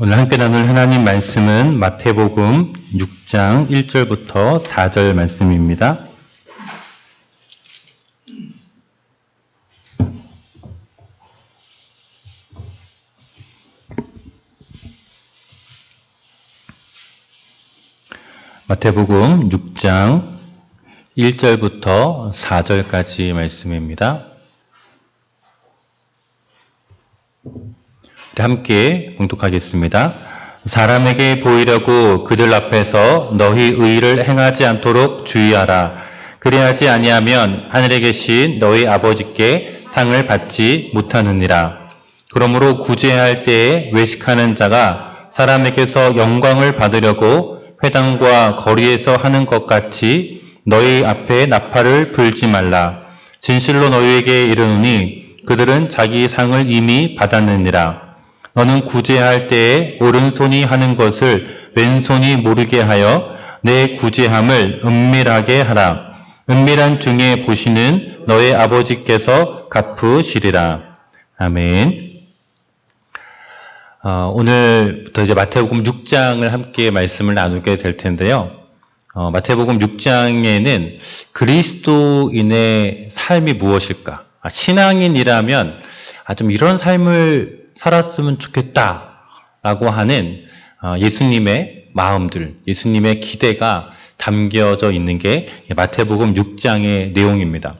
오늘 함께 나눌 하나님 말씀은 마태복음 6장 1절부터 4절 말씀입니다. 마태복음 6장 1절부터 4절까지 말씀입니다. 함께 봉독하겠습니다. 사람에게 보이려고 그들 앞에서 너희 의를 행하지 않도록 주의하라. 그리하지 아니하면 하늘에 계신 너희 아버지께 상을 받지 못하느니라. 그러므로 구제할 때에 외식하는 자가 사람에게서 영광을 받으려고 회당과 거리에서 하는 것 같이 너희 앞에 나팔을 불지 말라. 진실로 너희에게 이르노니 그들은 자기 상을 이미 받았느니라. 너는 구제할 때에 오른손이 하는 것을 왼손이 모르게 하여 내 구제함을 은밀하게 하라. 은밀한 중에 보시는 너의 아버지께서 갚으시리라. 아멘. 오늘부터 이제 마태복음 6장을 함께 말씀을 나누게 될 텐데요. 마태복음 6장에는 그리스도인의 삶이 무엇일까? 신앙인이라면 좀 이런 삶을 살았으면 좋겠다라고 하는 예수님의 마음들, 예수님의 기대가 담겨져 있는 게 마태복음 6장의 내용입니다.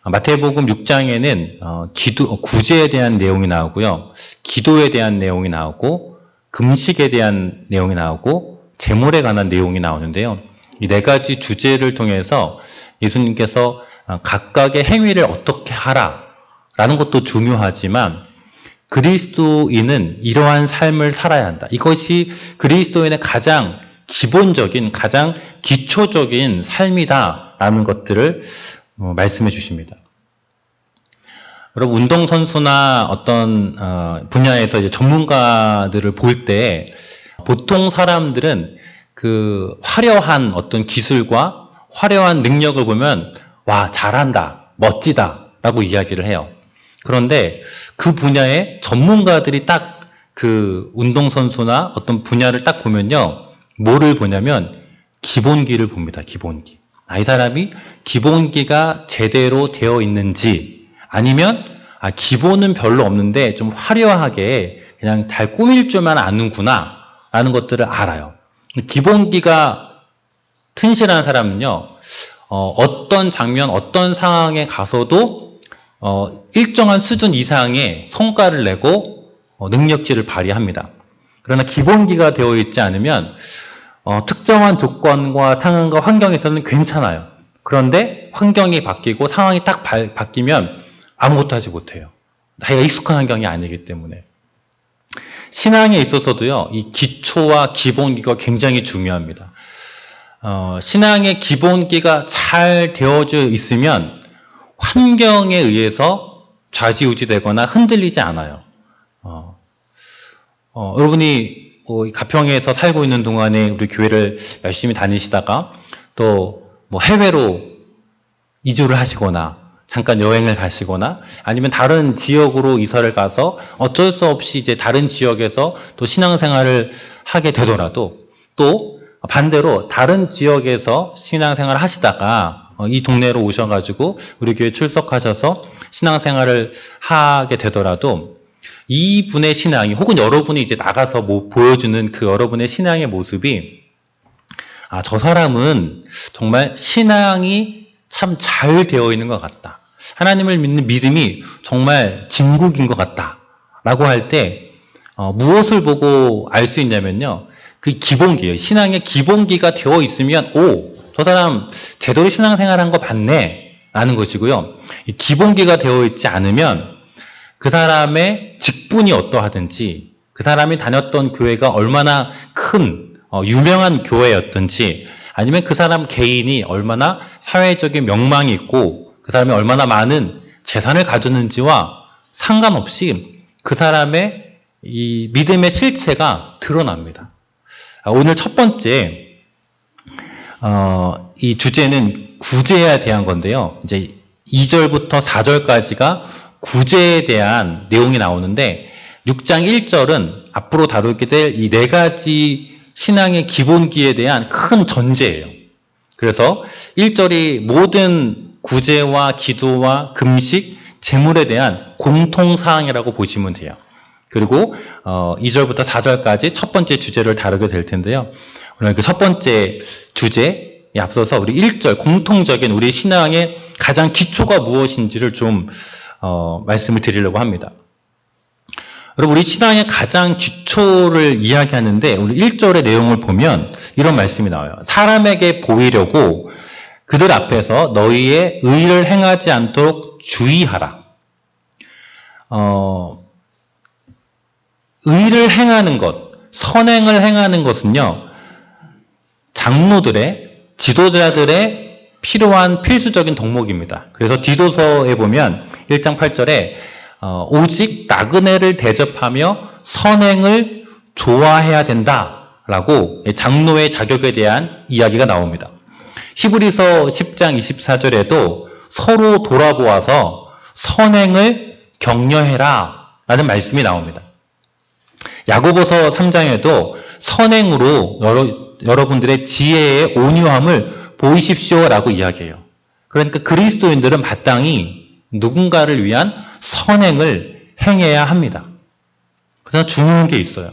마태복음 6장에는 구제에 대한 내용이 나오고요. 기도에 대한 내용이 나오고 금식에 대한 내용이 나오고 재물에 관한 내용이 나오는데요. 이 네 가지 주제를 통해서 예수님께서 각각의 행위를 어떻게 하라라는 것도 중요하지만 그리스도인은 이러한 삶을 살아야 한다. 이것이 그리스도인의 가장 기본적인, 가장 기초적인 삶이다라는 것들을 말씀해 주십니다. 여러분, 운동선수나 어떤 분야에서 이제 전문가들을 볼 때 보통 사람들은 그 화려한 어떤 기술과 화려한 능력을 보면 와, 잘한다, 멋지다 라고 이야기를 해요. 그런데 그 분야의 전문가들이 딱 그 운동선수나 어떤 분야를 딱 보면요. 뭐를 보냐면 기본기를 봅니다. 기본기. 이 사람이 기본기가 제대로 되어 있는지 아니면 기본은 별로 없는데 좀 화려하게 그냥 잘 꾸밀 줄만 아는구나 라는 것들을 알아요. 기본기가 튼실한 사람은요. 어떤 장면, 어떤 상황에 가서도 일정한 수준 이상의 성과를 내고 능력치를 발휘합니다. 그러나 기본기가 되어 있지 않으면 특정한 조건과 상황과 환경에서는 괜찮아요. 그런데 환경이 바뀌고 상황이 딱 바뀌면 아무것도 하지 못해요. 자기가 익숙한 환경이 아니기 때문에. 신앙에 있어서도요, 이 기초와 기본기가 굉장히 중요합니다. 신앙의 기본기가 잘 되어져 있으면 환경에 의해서 좌지우지되거나 흔들리지 않아요. 여러분이 가평에서 살고 있는 동안에 우리 교회를 열심히 다니시다가 또 해외로 이주를 하시거나 잠깐 여행을 가시거나 아니면 다른 지역으로 이사를 가서 어쩔 수 없이 이제 다른 지역에서 또 신앙생활을 하게 되더라도 또 반대로 다른 지역에서 신앙생활을 하시다가 이 동네로 오셔가지고 우리 교회 출석하셔서 신앙생활을 하게 되더라도 이분의 신앙이 혹은 여러분이 이제 나가서 보여주는 그 여러분의 신앙의 모습이 저 사람은 정말 신앙이 참 잘 되어 있는 것 같다. 하나님을 믿는 믿음이 정말 진국인 것 같다. 라고 할 때 무엇을 보고 알 수 있냐면요. 그 기본기예요. 신앙의 기본기가 되어 있으면 저 사람 제대로 신앙생활한 거 봤네. 라는 것이고요. 이 기본기가 되어 있지 않으면 그 사람의 직분이 어떠하든지 그 사람이 다녔던 교회가 얼마나 큰 유명한 교회였든지 아니면 그 사람 개인이 얼마나 사회적인 명망이 있고 그 사람이 얼마나 많은 재산을 가졌는지와 상관없이 그 사람의 이 믿음의 실체가 드러납니다. 오늘 첫 번째 이 주제는 구제에 대한 건데요. 이제 2절부터 4절까지가 구제에 대한 내용이 나오는데 6장 1절은 앞으로 다루게 될 이 네 가지 신앙의 기본기에 대한 큰 전제예요. 그래서 1절이 모든 구제와 기도와 금식, 제물에 대한 공통사항이라고 보시면 돼요. 그리고 2절부터 4절까지 첫 번째 주제를 다루게 될 텐데요. 오늘 그 첫 번째 주제에 앞서서 우리 1절 공통적인 우리 신앙의 가장 기초가 무엇인지를 좀 말씀을 드리려고 합니다. 여러분, 우리 신앙의 가장 기초를 이야기하는데 우리 1절의 내용을 보면 이런 말씀이 나와요. 사람에게 보이려고 그들 앞에서 너희의 의를 행하지 않도록 주의하라. 의를 행하는 것, 선행을 행하는 것은요, 장로들의, 지도자들의 필요한 필수적인 덕목입니다. 그래서 디도서에 보면 1장 8절에 오직 나그네를 대접하며 선행을 좋아해야 된다라고 장로의 자격에 대한 이야기가 나옵니다. 히브리서 10장 24절에도 서로 돌아보아서 선행을 격려해라 라는 말씀이 나옵니다. 야고보서 3장에도 선행으로 여러분들의 지혜의 온유함을 보이십시오 라고 이야기해요. 그러니까 그리스도인들은 마땅히 누군가를 위한 선행을 행해야 합니다. 그래서 중요한 게 있어요.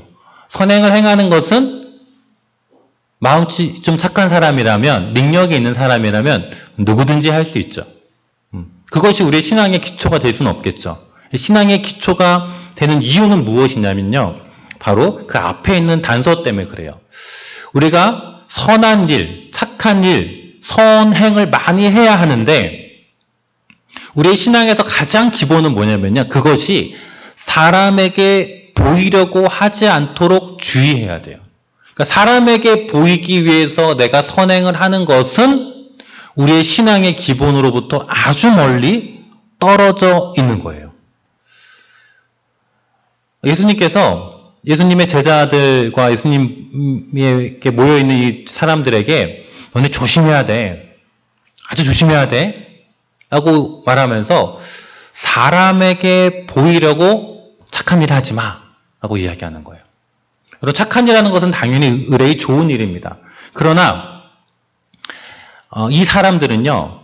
선행을 행하는 것은 마음이 좀 착한 사람이라면, 능력이 있는 사람이라면 누구든지 할 수 있죠. 그것이 우리의 신앙의 기초가 될 수는 없겠죠. 신앙의 기초가 되는 이유는 무엇이냐면요, 바로 그 앞에 있는 단서 때문에 그래요. 우리가 선한 일, 착한 일, 선행을 많이 해야 하는데 우리의 신앙에서 가장 기본은 뭐냐면요, 그것이 사람에게 보이려고 하지 않도록 주의해야 돼요. 그러니까 사람에게 보이기 위해서 내가 선행을 하는 것은 우리의 신앙의 기본으로부터 아주 멀리 떨어져 있는 거예요. 예수님의 제자들과 예수님에게 모여있는 이 사람들에게 너네 조심해야 돼. 아주 조심해야 돼. 라고 말하면서 사람에게 보이려고 착한 일 하지 마. 라고 이야기하는 거예요. 여러분, 착한 일 하는 것은 당연히 의뢰의 좋은 일입니다. 그러나 이 사람들은요,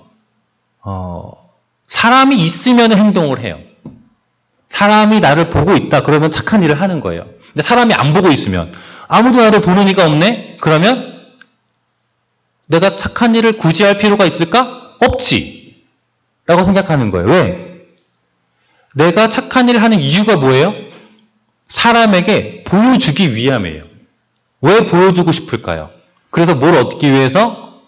사람이 있으면 행동을 해요. 사람이 나를 보고 있다 그러면 착한 일을 하는 거예요. 근데 사람이 안 보고 있으면 아무도 나를 보는 이가 없네? 그러면 내가 착한 일을 굳이 할 필요가 있을까? 없지. 라고 생각하는 거예요. 왜? 내가 착한 일을 하는 이유가 뭐예요? 사람에게 보여주기 위함이에요. 왜 보여주고 싶을까요? 그래서 뭘 얻기 위해서?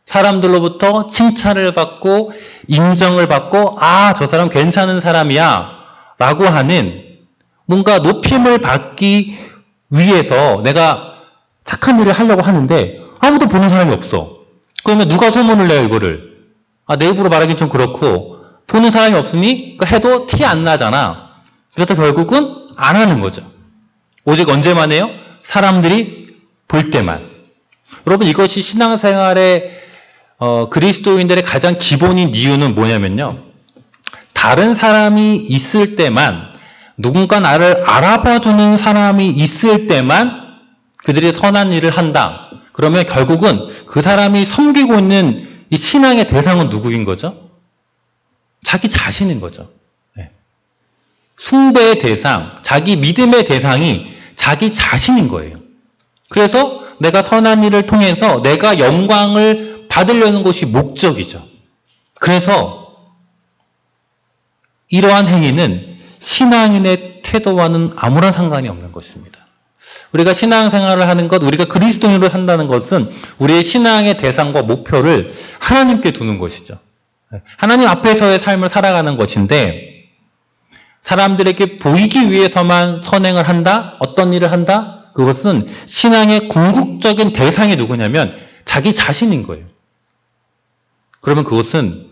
사람들로부터 칭찬을 받고 인정을 받고 저 사람 괜찮은 사람이야 라고 하는 뭔가 높임을 받기 위해서 내가 착한 일을 하려고 하는데 아무도 보는 사람이 없어. 그러면 누가 소문을 내요, 이거를? 내 입으로 말하긴 좀 그렇고 보는 사람이 없으니 해도 티 안 나잖아. 그래서 결국은 안 하는 거죠. 오직 언제만 해요? 사람들이 볼 때만. 여러분, 이것이 신앙생활의 그리스도인들의 가장 기본인 이유는 뭐냐면요, 다른 사람이 있을 때만, 누군가 나를 알아봐주는 사람이 있을 때만 그들이 선한 일을 한다. 그러면 결국은 그 사람이 섬기고 있는 이 신앙의 대상은 누구인 거죠? 자기 자신인 거죠. 네. 숭배의 대상, 자기 믿음의 대상이 자기 자신인 거예요. 그래서 내가 선한 일을 통해서 내가 영광을 받으려는 것이 목적이죠. 그래서 이러한 행위는 신앙인의 태도와는 아무런 상관이 없는 것입니다. 우리가 신앙생활을 하는 것, 우리가 그리스도인으로 산다는 것은 우리의 신앙의 대상과 목표를 하나님께 두는 것이죠. 하나님 앞에서의 삶을 살아가는 것인데, 사람들에게 보이기 위해서만 선행을 한다? 어떤 일을 한다? 그것은 신앙의 궁극적인 대상이 누구냐면 자기 자신인 거예요. 그러면 그것은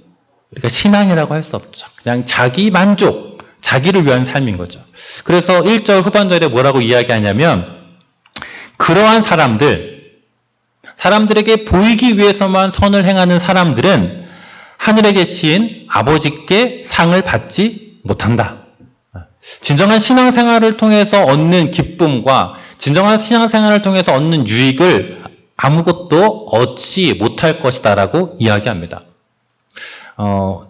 우리가 신앙이라고 할 수 없죠. 그냥 자기 만족, 자기를 위한 삶인 거죠. 그래서 1절 후반절에 뭐라고 이야기하냐면, 그러한 사람들에게 보이기 위해서만 선을 행하는 사람들은 하늘에 계신 아버지께 상을 받지 못한다. 진정한 신앙생활을 통해서 얻는 기쁨과 진정한 신앙생활을 통해서 얻는 유익을 아무것도 얻지 못할 것이다라고 이야기합니다.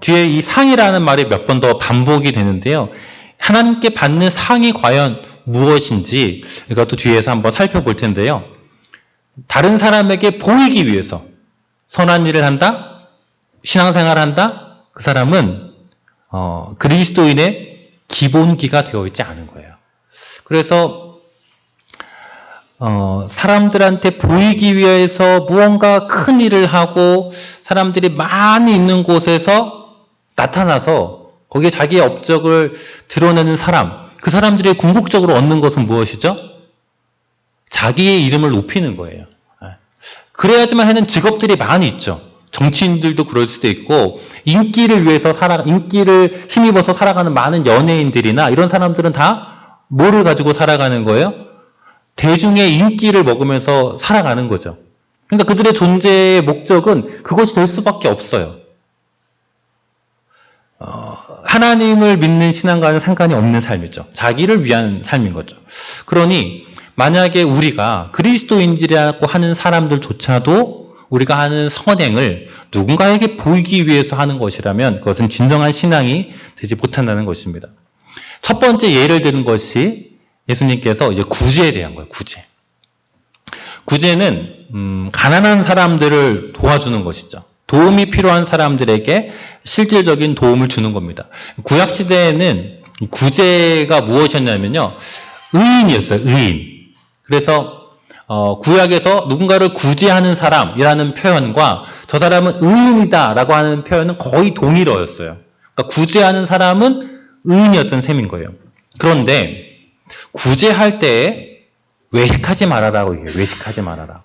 뒤에 이 상이라는 말이 몇 번 더 반복이 되는데요. 하나님께 받는 상이 과연 무엇인지 이것도 뒤에서 한번 살펴볼 텐데요. 다른 사람에게 보이기 위해서 선한 일을 한다? 신앙생활을 한다? 그 사람은 그리스도인의 기본기가 되어 있지 않은 거예요. 그래서 사람들한테 보이기 위해서 무언가 큰 일을 하고 사람들이 많이 있는 곳에서 나타나서 거기에 자기의 업적을 드러내는 사람, 그 사람들이 궁극적으로 얻는 것은 무엇이죠? 자기의 이름을 높이는 거예요. 그래야지만 하는 직업들이 많이 있죠. 정치인들도 그럴 수도 있고, 인기를 위해서 인기를 힘입어서 살아가는 많은 연예인들이나 이런 사람들은 다 뭐를 가지고 살아가는 거예요? 대중의 인기를 먹으면서 살아가는 거죠. 그러니까 그들의 존재의 목적은 그것이 될 수밖에 없어요. 하나님을 믿는 신앙과는 상관이 없는 삶이죠. 자기를 위한 삶인 거죠. 그러니 만약에 우리가 그리스도인이라고 하는 사람들조차도 우리가 하는 선행을 누군가에게 보이기 위해서 하는 것이라면 그것은 진정한 신앙이 되지 못한다는 것입니다. 첫 번째 예를 드는 것이 예수님께서 이제 구제에 대한 거예요. 구제. 구제는 가난한 사람들을 도와주는 것이죠. 도움이 필요한 사람들에게 실질적인 도움을 주는 겁니다. 구약 시대에는 구제가 무엇이었냐면요, 의인이었어요. 의인. 그래서 구약에서 누군가를 구제하는 사람이라는 표현과 저 사람은 의인이다라고 하는 표현은 거의 동일어였어요. 그러니까 구제하는 사람은 의인이었던 셈인 거예요. 그런데 구제할 때 외식하지 말아라고 얘기해요. 외식하지 말아라.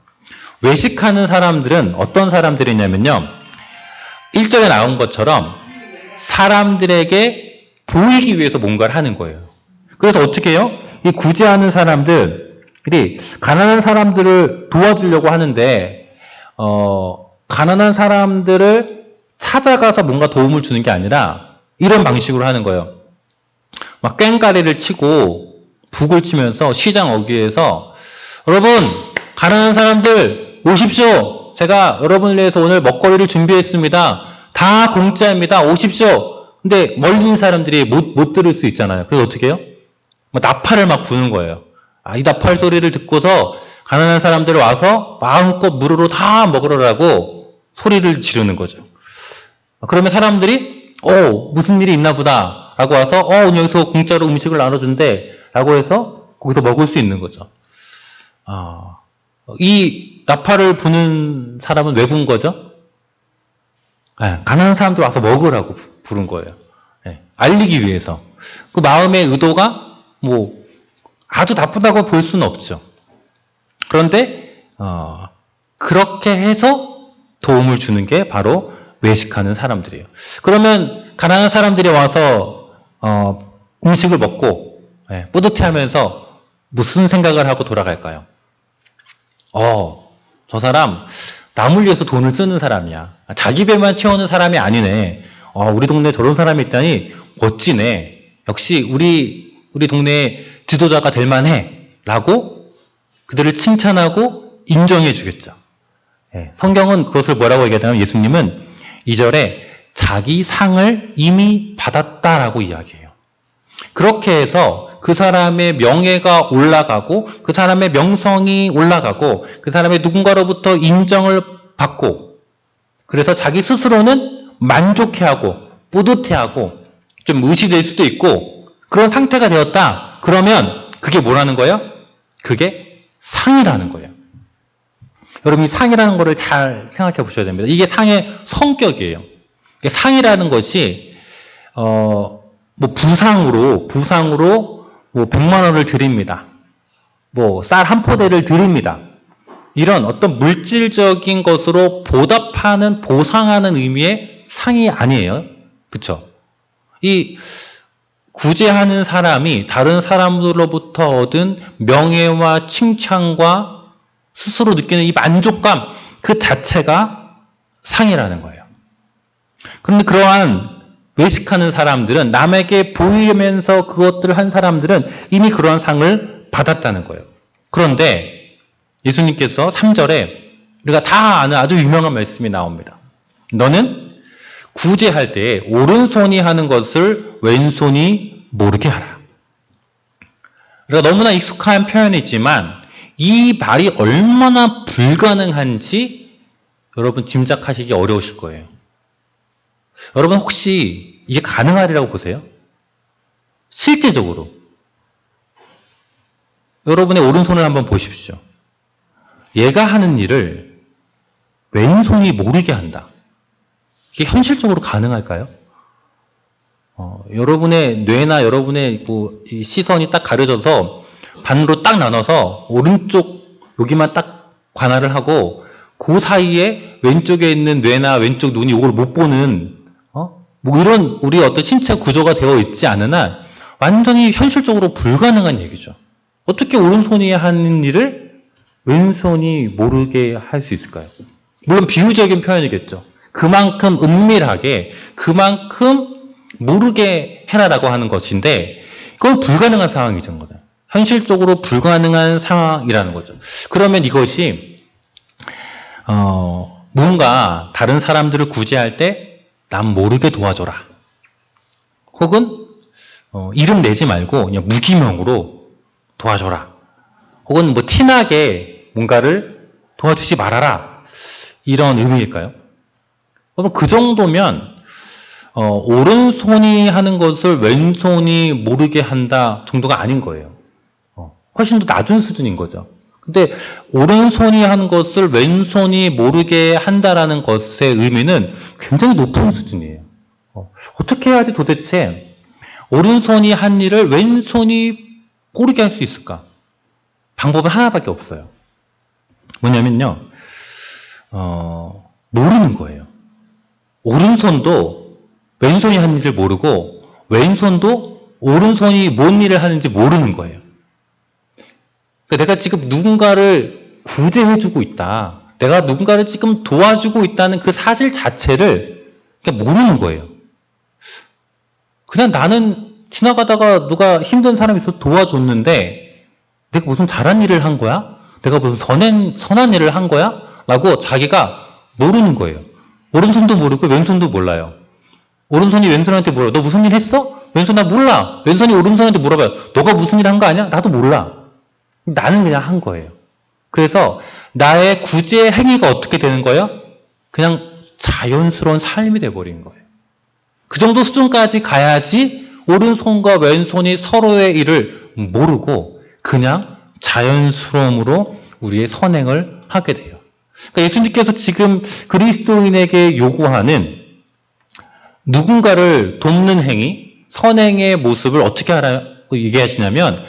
외식하는 사람들은 어떤 사람들이냐면요, 1절에 나온 것처럼 사람들에게 보이기 위해서 뭔가를 하는 거예요. 그래서 어떻게 해요? 이 구제하는 사람들이 가난한 사람들을 도와주려고 하는데 가난한 사람들을 찾아가서 뭔가 도움을 주는 게 아니라 이런 방식으로 하는 거예요. 막 꽹가리를 치고 북을 치면서 시장 어귀에서 여러분 가난한 사람들 오십시오. 제가 여러분을 위해서 오늘 먹거리를 준비했습니다. 다 공짜입니다. 오십시오. 근데 멀리 있는 사람들이 못 들을 수 있잖아요. 그래서 어떻게 해요? 나팔을 막 부는 거예요. 이 나팔 소리를 듣고서 가난한 사람들 와서 마음껏 무료로 다 먹으라고 소리를 지르는 거죠. 그러면 사람들이 무슨 일이 있나 보다 라고 와서 오늘 여기서 공짜로 음식을 나눠준대 라고 해서 거기서 먹을 수 있는 거죠. 이 나팔을 부는 사람은 왜 부은 거죠? 가난한 사람들 와서 먹으라고 부른 거예요. 알리기 위해서. 그 마음의 의도가 아주 나쁘다고 볼 수는 없죠. 그런데 그렇게 해서 도움을 주는 게 바로 외식하는 사람들이에요. 그러면 가난한 사람들이 와서 음식을 먹고 뿌듯해하면서 무슨 생각을 하고 돌아갈까요? 저 사람 남을 위해서 돈을 쓰는 사람이야. 자기 배만 채우는 사람이 아니네. 우리 동네에 저런 사람이 있다니 멋지네. 역시 우리 동네의 지도자가 될 만해. 라고 그들을 칭찬하고 인정해 주겠죠. 성경은 그것을 뭐라고 얘기하냐면 예수님은 2절에 자기 상을 이미 받았다라고 이야기해요. 그렇게 해서 그 사람의 명예가 올라가고 그 사람의 명성이 올라가고 그 사람의 누군가로부터 인정을 받고 그래서 자기 스스로는 만족해하고 뿌듯해하고 좀 의시될 수도 있고 그런 상태가 되었다. 그러면 그게 뭐라는 거예요? 그게 상이라는 거예요. 여러분 이 상이라는 거를 잘 생각해 보셔야 됩니다. 이게 상의 성격이에요. 상이라는 것이 부상으로 100만 원을 드립니다. 쌀 한 포대를 드립니다. 이런 어떤 물질적인 것으로 보답하는, 보상하는 의미의 상이 아니에요. 그쵸? 이 구제하는 사람이 다른 사람들로부터 얻은 명예와 칭찬과 스스로 느끼는 이 만족감 그 자체가 상이라는 거예요. 그런데 그러한 외식하는 사람들은, 남에게 보이면서 그것들을 한 사람들은 이미 그러한 상을 받았다는 거예요. 그런데 예수님께서 3절에 우리가 다 아는 아주 유명한 말씀이 나옵니다. 너는 구제할 때에 오른손이 하는 것을 왼손이 모르게 하라. 우리가 너무나 익숙한 표현이지만 이 말이 얼마나 불가능한지 여러분 짐작하시기 어려우실 거예요. 여러분 혹시 이게 가능하리라고 보세요? 실제적으로. 여러분의 오른손을 한번 보십시오. 얘가 하는 일을 왼손이 모르게 한다. 이게 현실적으로 가능할까요? 여러분의 뇌나 여러분의 이 시선이 딱 가려져서 반으로 딱 나눠서 오른쪽 여기만 딱 관할을 하고 그 사이에 왼쪽에 있는 뇌나 왼쪽 눈이 이걸 못 보는 뭐 이런 우리 어떤 신체 구조가 되어 있지 않은 한 완전히 현실적으로 불가능한 얘기죠. 어떻게 오른손이 하는 일을 왼손이 모르게 할 수 있을까요? 물론 비유적인 표현이겠죠. 그만큼 은밀하게, 그만큼 모르게 해라라고 하는 것인데, 그건 불가능한 상황이죠. 현실적으로 불가능한 상황이라는 거죠. 그러면 이것이, 뭔가 다른 사람들을 구제할 때, 남 모르게 도와줘라. 혹은, 이름 내지 말고, 그냥 무기명으로 도와줘라. 혹은 뭐, 티나게 뭔가를 도와주지 말아라. 이런 의미일까요? 그럼 그 정도면 오른손이 하는 것을 왼손이 모르게 한다 정도가 아닌 거예요. 훨씬 더 낮은 수준인 거죠. 근데 오른손이 하는 것을 왼손이 모르게 한다라는 것의 의미는 굉장히 높은 수준이에요. 어떻게 해야지 도대체 오른손이 한 일을 왼손이 모르게 할 수 있을까? 방법은 하나밖에 없어요. 뭐냐면요. 모르는 거예요. 오른손도 왼손이 하는 일을 모르고 왼손도 오른손이 뭔 일을 하는지 모르는 거예요. 그러니까 내가 지금 누군가를 구제해주고 있다. 내가 누군가를 지금 도와주고 있다는 그 사실 자체를 그냥 모르는 거예요. 그냥 나는 지나가다가 누가 힘든 사람이 있어서 도와줬는데 내가 무슨 잘한 일을 한 거야? 내가 무슨 선한 일을 한 거야? 라고 자기가 모르는 거예요. 오른손도 모르고 왼손도 몰라요. 오른손이 왼손한테 물어요. 너 무슨 일 했어? 왼손 나 몰라. 왼손이 오른손한테 물어봐요. 너가 무슨 일 한 거 아니야? 나도 몰라. 나는 그냥 한 거예요. 그래서 나의 구제 행위가 어떻게 되는 거예요? 그냥 자연스러운 삶이 돼버린 거예요. 그 정도 수준까지 가야지 오른손과 왼손이 서로의 일을 모르고 그냥 자연스러움으로 우리의 선행을 하게 돼요. 그러니까 예수님께서 지금 그리스도인에게 요구하는 누군가를 돕는 행위, 선행의 모습을 어떻게 하라고 얘기하시냐면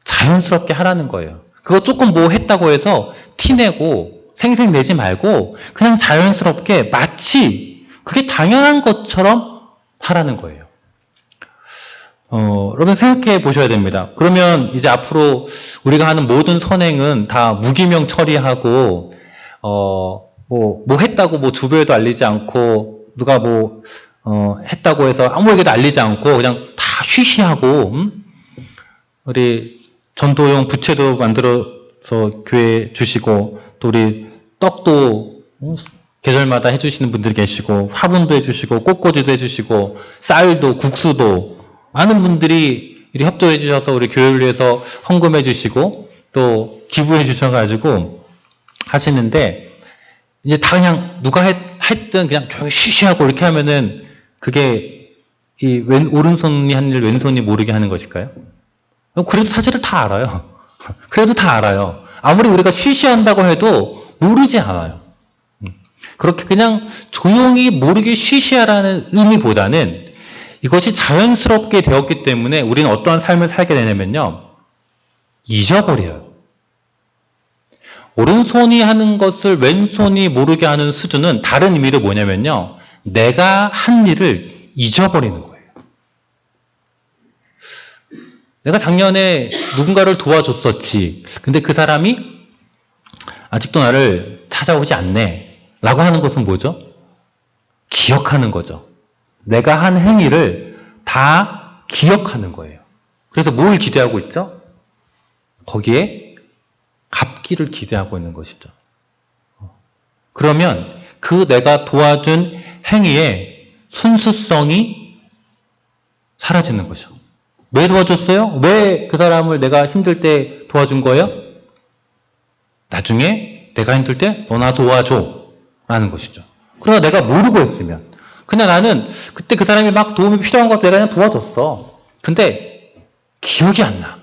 자연스럽게 하라는 거예요. 그거 조금 뭐 했다고 해서 티내고 생색내지 말고 그냥 자연스럽게 마치 그게 당연한 것처럼 하라는 거예요. 여러분 생각해 보셔야 됩니다. 그러면 이제 앞으로 우리가 하는 모든 선행은 다 무기명 처리하고 뭐 했다고 뭐 주변에도 알리지 않고 누가 뭐 했다고 해서 아무에게도 알리지 않고 그냥 다 쉬쉬하고 우리 전도용 부채도 만들어서 교회에 주시고 또 우리 떡도 계절마다 해주시는 분들이 계시고 화분도 해주시고 꽃꽂이도 해주시고 쌀도 국수도 많은 분들이 이렇게 협조해 주셔서 우리 교회를 위해서 헌금해 주시고 또 기부해 주셔가지고 하시는데 이제 다 그냥 누가 했든 그냥 조용히 쉬쉬하고 이렇게 하면은 그게 이 오른손이 한 일 왼손이 모르게 하는 것일까요? 그래도 사실을 다 알아요. 그래도 다 알아요. 아무리 우리가 쉬쉬한다고 해도 모르지 않아요. 그렇게 그냥 조용히 모르게 쉬쉬하라는 의미보다는 이것이 자연스럽게 되었기 때문에 우리는 어떠한 삶을 살게 되냐면요. 잊어버려요. 오른손이 하는 것을 왼손이 모르게 하는 수준은 다른 의미로 뭐냐면요. 내가 한 일을 잊어버리는 거예요. 내가 작년에 누군가를 도와줬었지. 근데 그 사람이 아직도 나를 찾아오지 않네. 라고 하는 것은 뭐죠? 기억하는 거죠. 내가 한 행위를 다 기억하는 거예요. 그래서 뭘 기대하고 있죠? 거기에 갚기를 기대하고 있는 것이죠. 그러면 그 내가 도와준 행위의 순수성이 사라지는 거죠. 왜 도와줬어요? 왜 그 사람을 내가 힘들 때 도와준 거예요? 나중에 내가 힘들 때 너나 도와줘 라는 것이죠. 그러나 내가 모르고 했으면 그냥 나는 그때 그 사람이 막 도움이 필요한 것 같아 내가 그냥 도와줬어. 근데 기억이 안 나.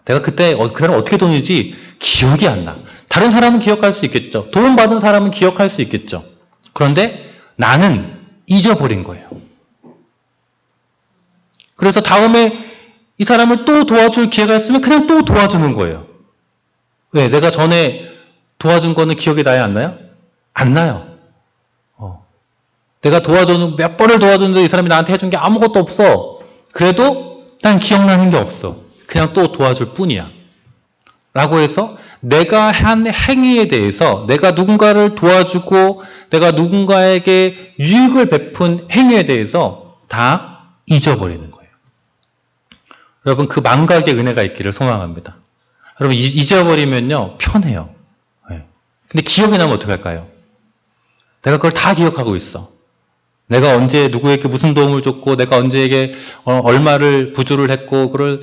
내가 그때 그 사람 어떻게 도움인지 기억이 안 나. 다른 사람은 기억할 수 있겠죠. 도움받은 사람은 기억할 수 있겠죠. 그런데 나는 잊어버린 거예요. 그래서 다음에 이 사람을 또 도와줄 기회가 있으면 그냥 또 도와주는 거예요. 왜? 내가 전에 도와준 거는 기억이 나요? 안 나요? 안 나요. 내가 몇 번을 도와줬는데 이 사람이 나한테 해준 게 아무것도 없어. 그래도 난 기억나는 게 없어. 그냥 또 도와줄 뿐이야. 라고 해서 내가 한 행위에 대해서 내가 누군가를 도와주고 내가 누군가에게 유익을 베푼 행위에 대해서 다 잊어버리는 거예요. 여러분 그 망각의 은혜가 있기를 소망합니다. 여러분 잊어버리면요 편해요. 근데 기억이 나면 어떡할까요? 내가 그걸 다 기억하고 있어. 내가 언제 누구에게 무슨 도움을 줬고 내가 언제에게 얼마를 부주를 했고 그걸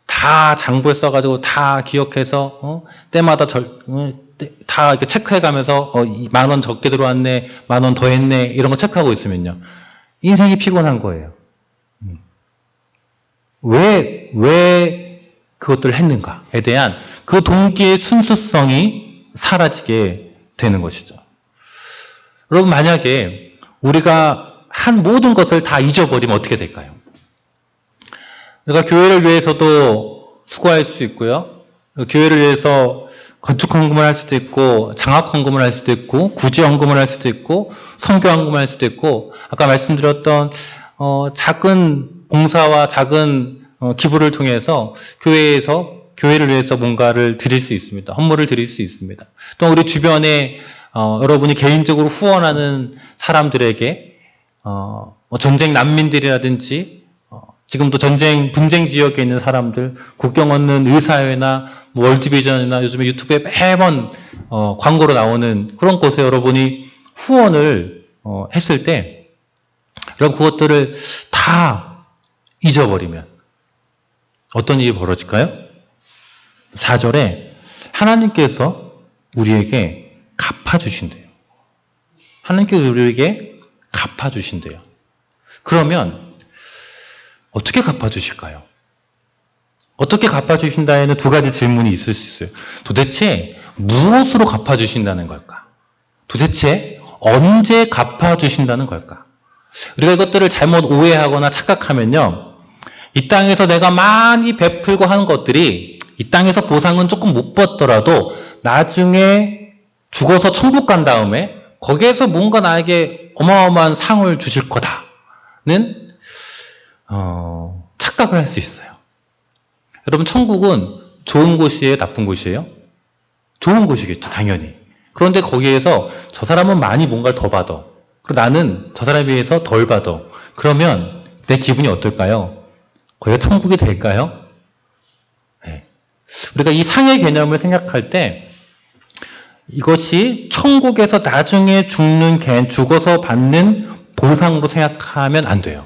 다 장부에 써가지고 다 기억해서 때마다 다 이렇게 체크해가면서 10,000원 적게 들어왔네 10,000원 더 했네 이런 거 체크하고 있으면요 인생이 피곤한 거예요. 왜 그것들을 했는가에 대한 그 동기의 순수성이 사라지게 되는 것이죠. 여러분 만약에 우리가 한 모든 것을 다 잊어버리면 어떻게 될까요? 내가 교회를 위해서도 수고할 수 있고요. 교회를 위해서 건축헌금을 할 수도 있고 장학헌금을 할 수도 있고 구제헌금을 할 수도 있고 선교헌금을 할 수도 있고 아까 말씀드렸던 작은 봉사와 작은 기부를 통해서 교회를 위해서 뭔가를 드릴 수 있습니다. 헌물을 드릴 수 있습니다. 또 우리 주변에 여러분이 개인적으로 후원하는 사람들에게 전쟁 난민들이라든지 지금도 분쟁 지역에 있는 사람들, 국경 없는 의사회나 월드비전이나 요즘에 유튜브에 매번 광고로 나오는 그런 곳에 여러분이 후원을 했을 때 여러분 그것들을 다 잊어버리면 어떤 일이 벌어질까요? 4절에 하나님께서 우리에게 갚아주신대요. 하나님께서 우리에게 갚아주신대요. 그러면 어떻게 갚아주실까요? 어떻게 갚아주신다에는 두 가지 질문이 있을 수 있어요. 도대체 무엇으로 갚아주신다는 걸까? 도대체 언제 갚아주신다는 걸까? 우리가 이것들을 잘못 오해하거나 착각하면요. 이 땅에서 내가 많이 베풀고 하는 것들이 이 땅에서 보상은 조금 못 받더라도 나중에 죽어서 천국 간 다음에 거기에서 뭔가 나에게 어마어마한 상을 주실 거다는 착각을 할 수 있어요. 여러분 천국은 좋은 곳이에요? 나쁜 곳이에요? 좋은 곳이겠죠. 당연히. 그런데 거기에서 저 사람은 많이 뭔가를 더 받아. 그리고 나는 저 사람에 비해서 덜 받아. 그러면 내 기분이 어떨까요? 거기가 천국이 될까요? 네. 우리가 이 상의 개념을 생각할 때 이것이 천국에서 나중에 죽어서 받는 보상으로 생각하면 안 돼요.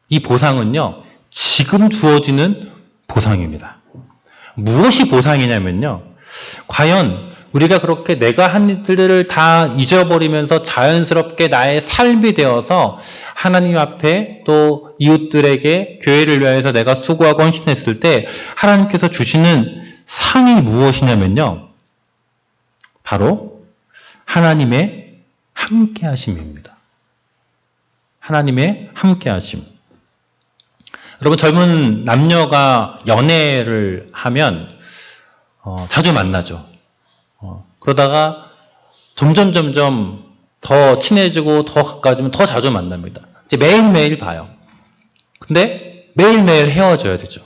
이 보상은요, 지금 주어지는 보상입니다. 무엇이 보상이냐면요, 과연 우리가 그렇게 내가 한 일들을 다 잊어버리면서 자연스럽게 나의 삶이 되어서 하나님 앞에 또 이웃들에게 교회를 위해서 내가 수고하고 헌신했을 때 하나님께서 주시는 상이 무엇이냐면요, 바로 하나님의 함께하심입니다. 하나님의 함께하심. 여러분 젊은 남녀가 연애를 하면 자주 만나죠. 그러다가 점점 더 친해지고 더 가까워지면 더 자주 만납니다. 이제 매일매일 봐요. 근데 매일매일 헤어져야 되죠.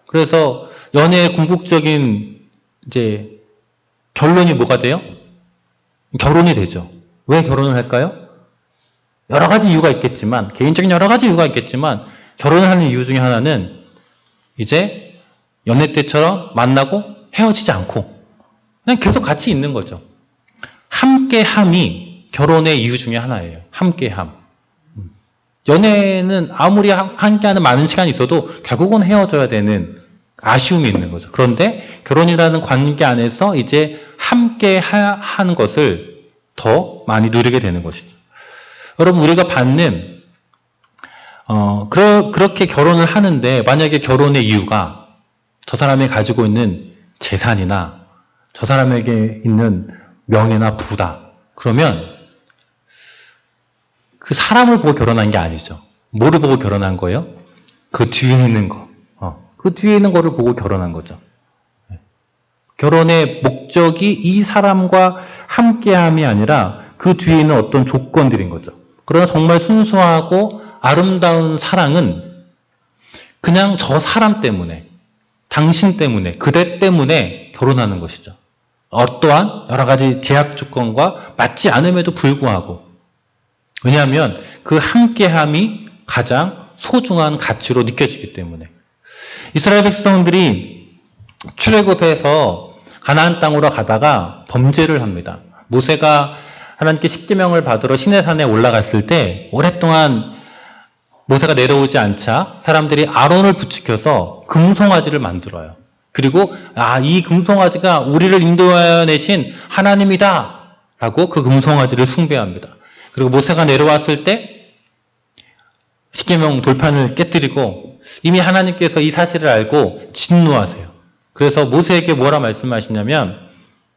그래서 연애의 궁극적인 이제 결론이 뭐가 돼요? 결혼이 되죠. 왜 결혼을 할까요? 여러 가지 이유가 있겠지만, 개인적인 여러 가지 이유가 있겠지만, 결혼을 하는 이유 중에 하나는 이제 연애 때처럼 만나고 헤어지지 않고 그냥 계속 같이 있는 거죠. 함께함이 결혼의 이유 중에 하나예요. 함께함. 연애는 아무리 함께하는 많은 시간이 있어도 결국은 헤어져야 되는 아쉬움이 있는 거죠. 그런데 결혼이라는 관계 안에서 이제 함께 하는 것을 더 많이 누리게 되는 것이죠. 여러분, 우리가 받는 그렇게 결혼을 하는데 만약에 결혼의 이유가 저 사람이 가지고 있는 재산이나 저 사람에게 있는 명예나 부다. 그러면 그 사람을 보고 결혼한 게 아니죠. 뭐를 보고 결혼한 거예요? 그 뒤에 있는 거. 그 뒤에 있는 거를 보고 결혼한 거죠. 결혼의 목적이 이 사람과 함께함이 아니라 그 뒤에 있는 어떤 조건들인 거죠. 그러나 정말 순수하고 아름다운 사랑은 그냥 저 사람 때문에, 당신 때문에, 그대 때문에 결혼하는 것이죠. 어떠한 여러 가지 제약 조건과 맞지 않음에도 불구하고. 왜냐하면 그 함께함이 가장 소중한 가치로 느껴지기 때문에. 이스라엘 백성들이 출애굽해서 가나안 땅으로 가다가 범죄를 합니다. 모세가 하나님께 십계명을 받으러 시내산에 올라갔을 때 오랫동안 모세가 내려오지 않자 사람들이 아론을 부추겨서 금송아지를 만들어요. 그리고 이 금송아지가 우리를 인도하여 내신 하나님이다 라고 그 금송아지를 숭배합니다. 그리고 모세가 내려왔을 때 십계명 돌판을 깨뜨리고 이미 하나님께서 이 사실을 알고 진노하세요. 그래서 모세에게 뭐라 말씀하시냐면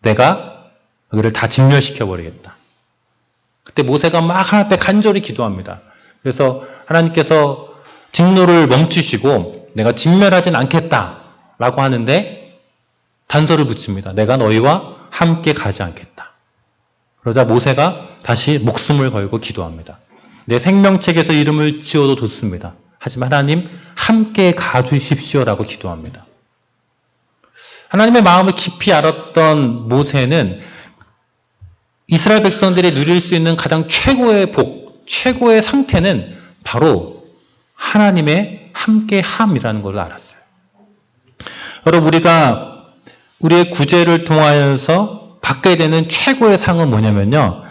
내가 여기를 다 진멸시켜버리겠다. 그때 모세가 막 하나님 앞에 간절히 기도합니다. 그래서 하나님께서 진노를 멈추시고 내가 진멸하진 않겠다 라고 하는데 단서를 붙입니다. 내가 너희와 함께 가지 않겠다. 그러자 모세가 다시 목숨을 걸고 기도합니다. 내 생명책에서 이름을 지워도 좋습니다. 하지만 하나님 함께 가주십시오라고 기도합니다. 하나님의 마음을 깊이 알았던 모세는 이스라엘 백성들이 누릴 수 있는 가장 최고의 복, 최고의 상태는 바로 하나님의 함께함이라는 걸 알았어요. 여러분, 우리가 우리의 구제를 통하여서 받게 되는 최고의 상은 뭐냐면요.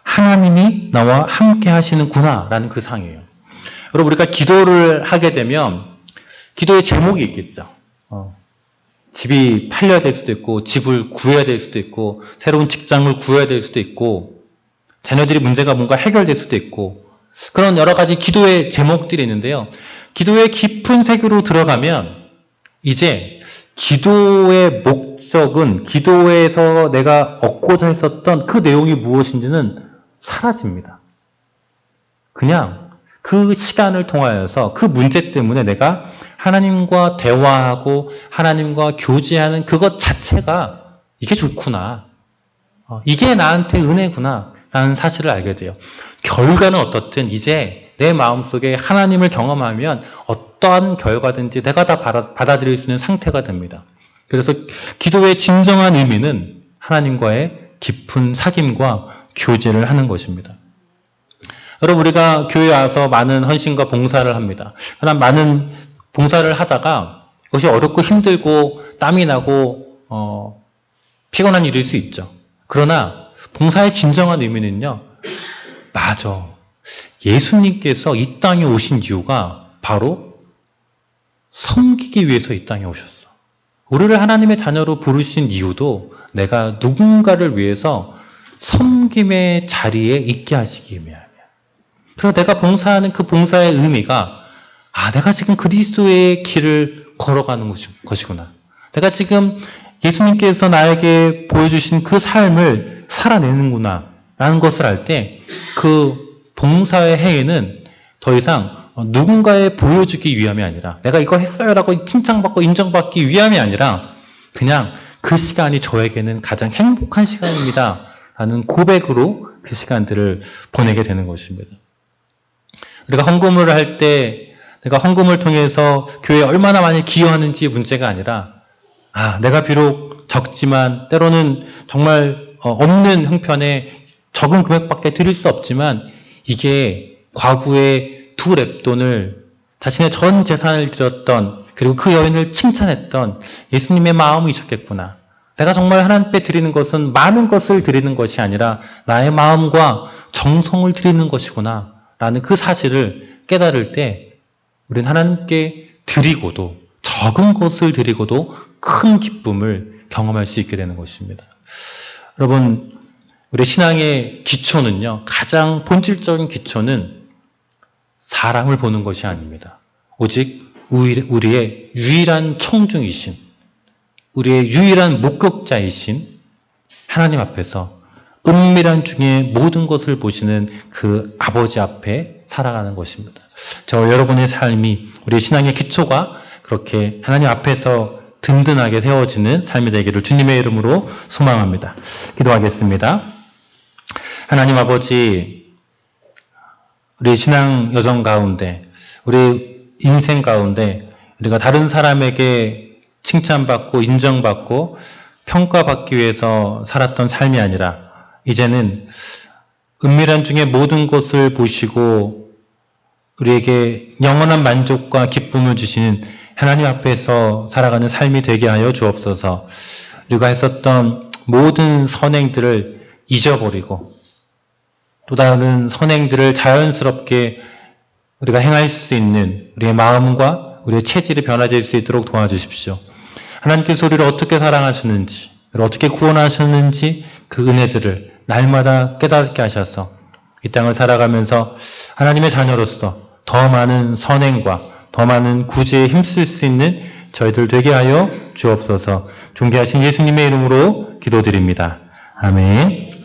하나님이 나와 함께 하시는구나라는 그 상이에요. 여러분, 우리가 기도를 하게 되면 기도의 제목이 있겠죠. 집이 팔려야 될 수도 있고, 집을 구해야 될 수도 있고, 새로운 직장을 구해야 될 수도 있고, 자녀들이 문제가 뭔가 해결될 수도 있고, 그런 여러 가지 기도의 제목들이 있는데요. 기도의 깊은 세계로 들어가면 이제 기도의 목적은 기도에서 내가 얻고자 했었던 그 내용이 무엇인지는 사라집니다. 그냥 그 시간을 통하여서 그 문제 때문에 내가 하나님과 대화하고 하나님과 교제하는 그것 자체가 이게 좋구나. 이게 나한테 은혜구나. 라는 사실을 알게 돼요. 결과는 어떻든 이제 내 마음속에 하나님을 경험하면 어떠한 결과든지 내가 다 받아들일 수 있는 상태가 됩니다. 그래서 기도의 진정한 의미는 하나님과의 깊은 사귐과 교제를 하는 것입니다. 여러분, 우리가 교회에 와서 많은 헌신과 봉사를 합니다. 그러나 많은 봉사를 하다가 그것이 어렵고 힘들고 땀이 나고 피곤한 일일 수 있죠. 그러나 봉사의 진정한 의미는요. 맞아. 예수님께서 이 땅에 오신 이유가 바로 섬기기 위해서 이 땅에 오셨어. 우리를 하나님의 자녀로 부르신 이유도 내가 누군가를 위해서 섬김의 자리에 있게 하시기 위함이야. 그래서 내가 봉사하는 그 봉사의 의미가 내가 지금 그리스도의 길을 걸어가는 것이구나. 내가 지금 예수님께서 나에게 보여주신 그 삶을 살아내는구나 라는 것을 알 때 그 봉사의 행위는 더 이상 누군가에 보여주기 위함이 아니라 내가 이걸 했어요 라고 칭찬받고 인정받기 위함이 아니라 그냥 그 시간이 저에게는 가장 행복한 시간입니다 라는 고백으로 그 시간들을 보내게 되는 것입니다. 우리가 헌금을 할 때 내가 헌금을 통해서 교회에 얼마나 많이 기여하는지 문제가 아니라 내가 비록 적지만 때로는 정말 없는 형편에 적은 금액밖에 드릴 수 없지만 이게 과거에 두 렙돈을 자신의 전 재산을 드렸던, 그리고 그 여인을 칭찬했던 예수님의 마음이셨겠구나. 내가 정말 하나님께 드리는 것은 많은 것을 드리는 것이 아니라 나의 마음과 정성을 드리는 것이구나 라는 그 사실을 깨달을 때 우리는 하나님께 드리고도, 적은 것을 드리고도 큰 기쁨을 경험할 수 있게 되는 것입니다. 여러분, 우리 신앙의 기초는요, 가장 본질적인 기초는 사람을 보는 것이 아닙니다. 오직 우리의 유일한 청중이신, 우리의 유일한 목격자이신 하나님 앞에서 은밀한 중에 모든 것을 보시는 그 아버지 앞에 살아가는 것입니다. 저와 여러분의 삶이, 우리의 신앙의 기초가 그렇게 하나님 앞에서 든든하게 세워지는 삶이 되기를 주님의 이름으로 소망합니다. 기도하겠습니다. 하나님 아버지, 우리 신앙 여정 가운데, 우리 인생 가운데 우리가 다른 사람에게 칭찬받고 인정받고 평가받기 위해서 살았던 삶이 아니라 이제는 은밀한 중에 모든 것을 보시고 우리에게 영원한 만족과 기쁨을 주시는 하나님 앞에서 살아가는 삶이 되게 하여 주옵소서. 우리가 했었던 모든 선행들을 잊어버리고 또 다른 선행들을 자연스럽게 우리가 행할 수 있는 우리의 마음과 우리의 체질이 변화될 수 있도록 도와주십시오. 하나님께서 우리를 어떻게 사랑하셨는지, 우리를 어떻게 구원하셨는지 그 은혜들을 날마다 깨닫게 하셔서 이 땅을 살아가면서 하나님의 자녀로서 더 많은 선행과 더 많은 구제에 힘쓸 수 있는 저희들 되게 하여 주옵소서. 존귀하신 예수님의 이름으로 기도드립니다. 아멘.